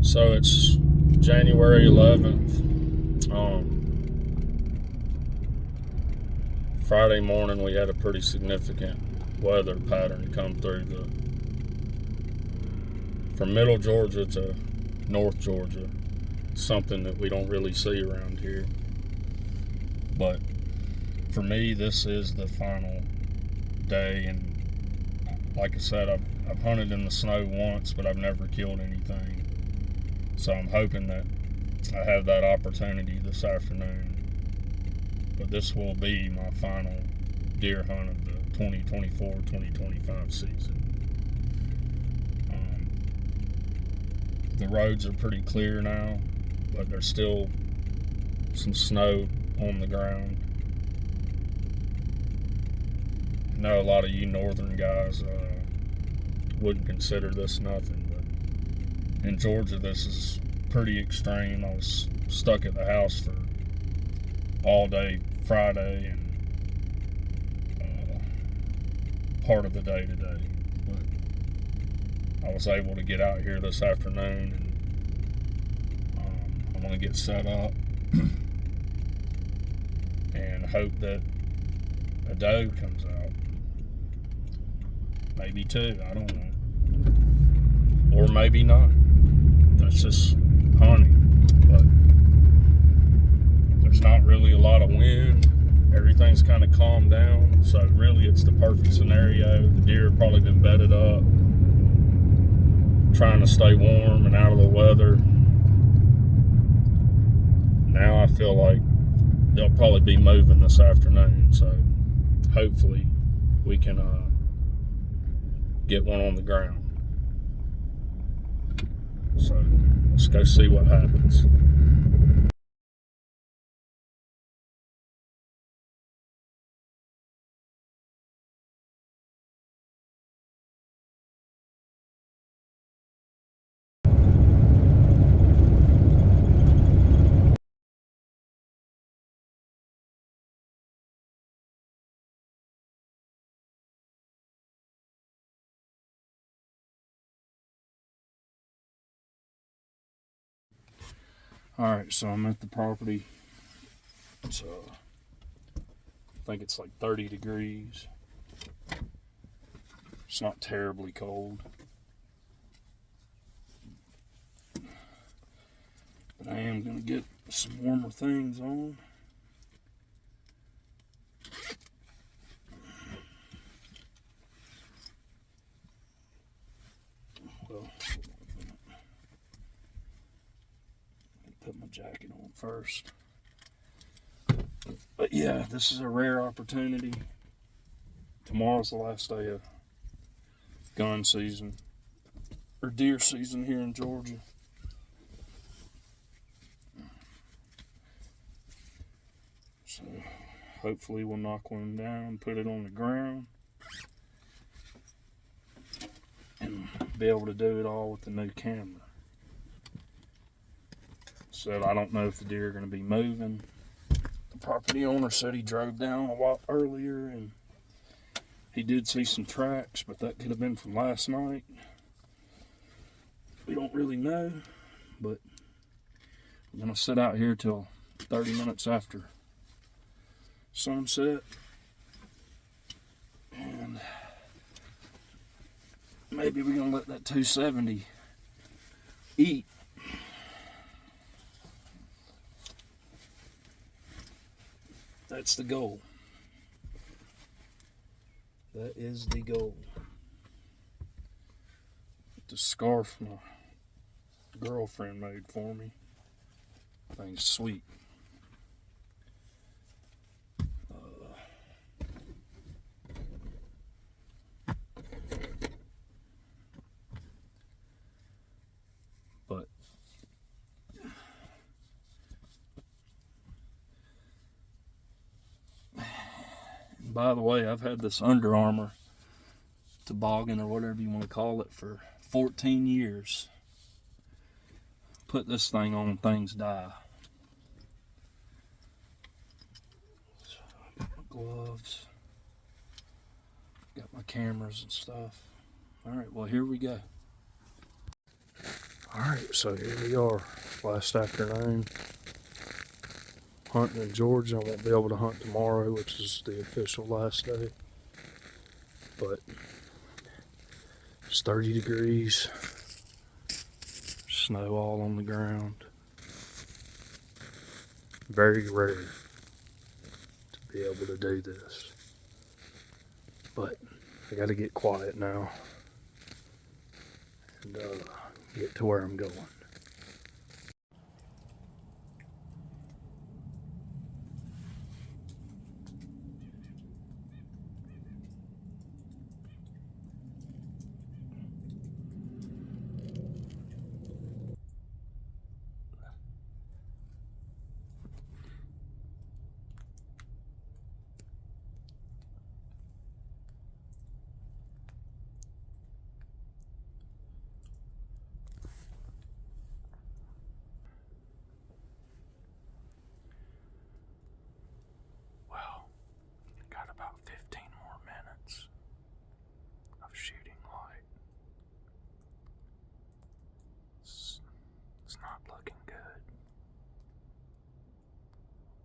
So it's January 11th. Friday morning we had a pretty significant weather pattern come through from middle Georgia to north Georgia. Something that we don't really see around here. But for me, this is the final day, and like I said, I've hunted in the snow once, but I've never killed anything. So I'm hoping that I have that opportunity this afternoon. But this will be my final deer hunt of the 2024-2025 season. The roads are pretty clear now, but there's still some snow on the ground. I know a lot of you northern guys wouldn't consider this nothing, but in Georgia this is pretty extreme. I was stuck at the house for all day Friday and part of the day today, but I was able to get out here this afternoon, and I'm going to get set up and hope that a doe comes out. Maybe two, I don't know. Or maybe not. That's just hunting. But there's not really a lot of wind. Everything's kind of calmed down. So really it's the perfect scenario. The deer have probably been bedded up, trying to stay warm and out of the weather. Now I feel like they'll probably be moving this afternoon. So hopefully we can get one on the ground. So let's go see what happens. Alright, so I'm at the property. It's I think it's like 30 degrees. It's not terribly cold. But I am going to get some warmer things on. Well, put my jacket on first. But yeah, this is a rare opportunity. Tomorrow's the last day of gun season, or deer season here in Georgia. So hopefully we'll knock one down, put it on the ground, and be able to do it all with the new camera. So I don't know if the deer are going to be moving. The property owner said he drove down a lot earlier and he did see some tracks, but that could have been from last night. We don't really know, but I'm going to sit out here till 30 minutes after sunset, and maybe we're going to let that 270 eat. That's the goal. That is the goal. The scarf my girlfriend made for me. Thing's sweet. But by the way, I've had this Under Armour toboggan or whatever you want to call it for 14 years. Put this thing on, things die. So, got my gloves, got my cameras and stuff. All right, well, here we go. All Alright, so here we are, last afternoon, hunting in Georgia. I won't be able to hunt tomorrow, which is the official last day, but it's 30 degrees, snow all on the ground. Very rare to be able to do this, but I gotta get quiet now and get to where I'm going. Got about 15 more minutes of shooting light. It's not looking good.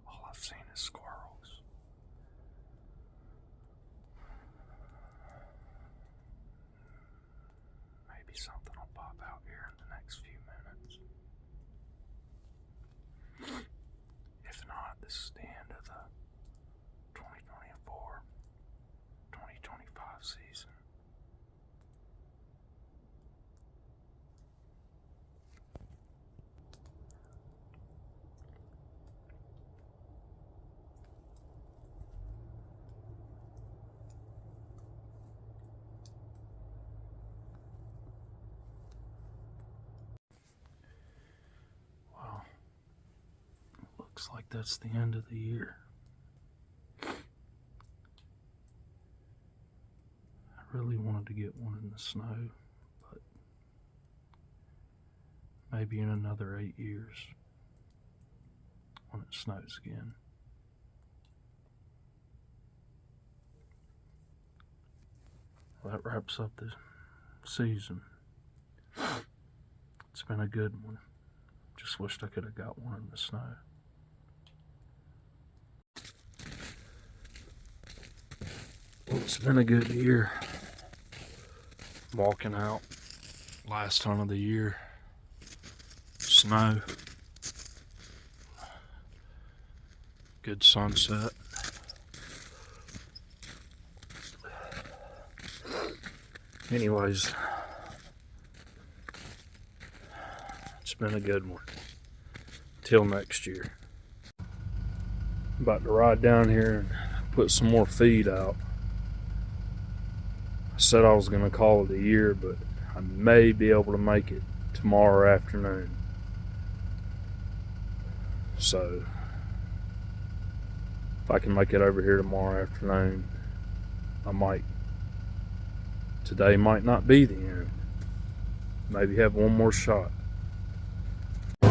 All I've seen is squirrels. Maybe something will pop out here in the next few minutes. If not, this is the end of the 2024-2025 season. Wow. Looks like that's the end of the year. I really wanted to get one in the snow, but maybe in another 8 years when it snows again. Well, that wraps up the season. It's been a good one. Just wished I could have got one in the snow. Well, it's been a good year. Walking out, last hunt of the year. Snow. Good sunset. Anyways, it's been a good one. Till next year. About to ride down here and put some more feed out. I said I was going to call it a year, but I may be able to make it tomorrow afternoon. So, if I can make it over here tomorrow afternoon, I might. Today might not be the end. Maybe have one more shot. I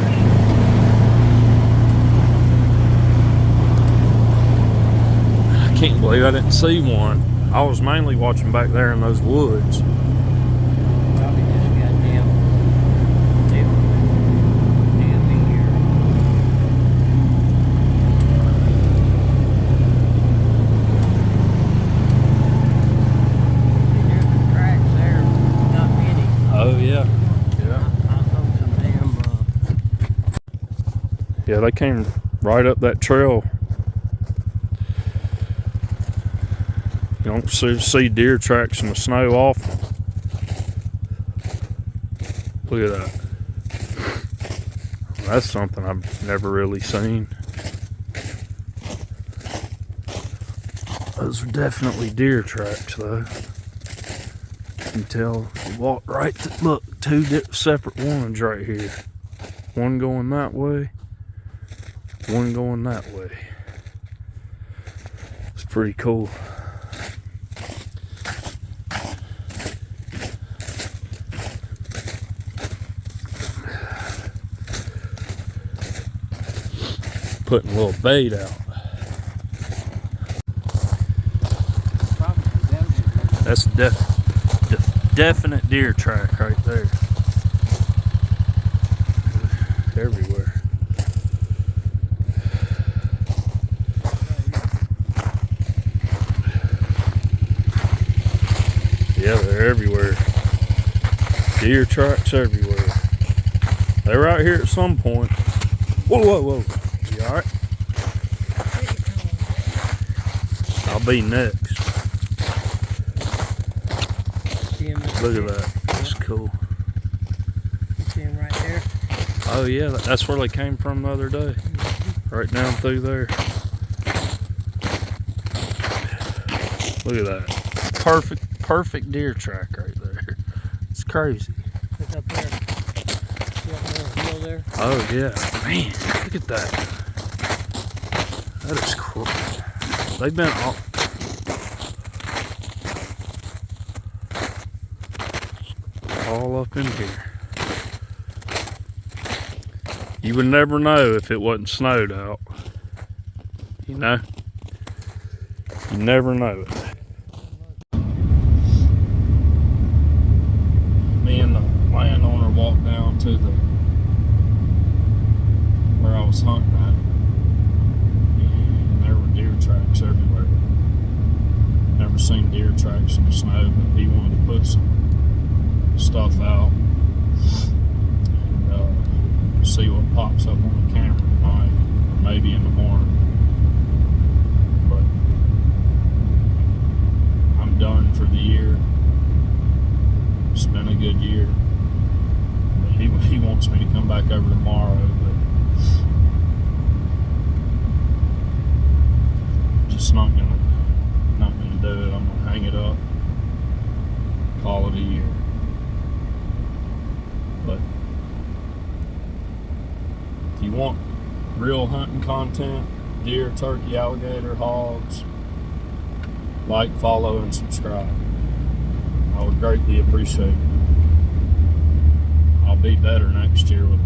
can't believe I didn't see one. I was mainly watching back there in those woods. Probably just got damn here. There's the tracks there, not many. Oh yeah. I saw some damn, Yeah, they came right up that trail. You don't see deer tracks in the snow often. Look at that. That's something I've never really seen. Those are definitely deer tracks though. You can tell you walk right to, look, two separate ones right here. One going that way, one going that way. It's pretty cool. Putting a little bait out. That's a definite deer track right there. everywhere. Yeah, they're everywhere. Deer tracks everywhere. They're out here at some point. Whoa, whoa, whoa. You alright? I'll be next. See him Look at that. That's cool. See him right there. Oh yeah, that's where they came from the other day. Right down through there. Look at that. Perfect deer track right there. It's crazy. Look up there. See that little hill there? Oh yeah. Man, look at that. That is cool. They've been all up in here. You would never know if it wasn't snowed out. You know? You never know it. Me and the landowner walked down to where I was hunting at. And there were deer tracks everywhere. Never seen deer tracks in the snow, but he wanted to put some stuff out. See what pops up on the camera tonight, or maybe in the morning. But I'm done for the year. It's been a good year. But he wants me to come back over tomorrow, but just not gonna do it. I'm gonna hang it up, call it a year. But if you want real hunting content, deer, turkey, alligator, hogs, like, follow, and subscribe. I would greatly appreciate it. I'll be better next year with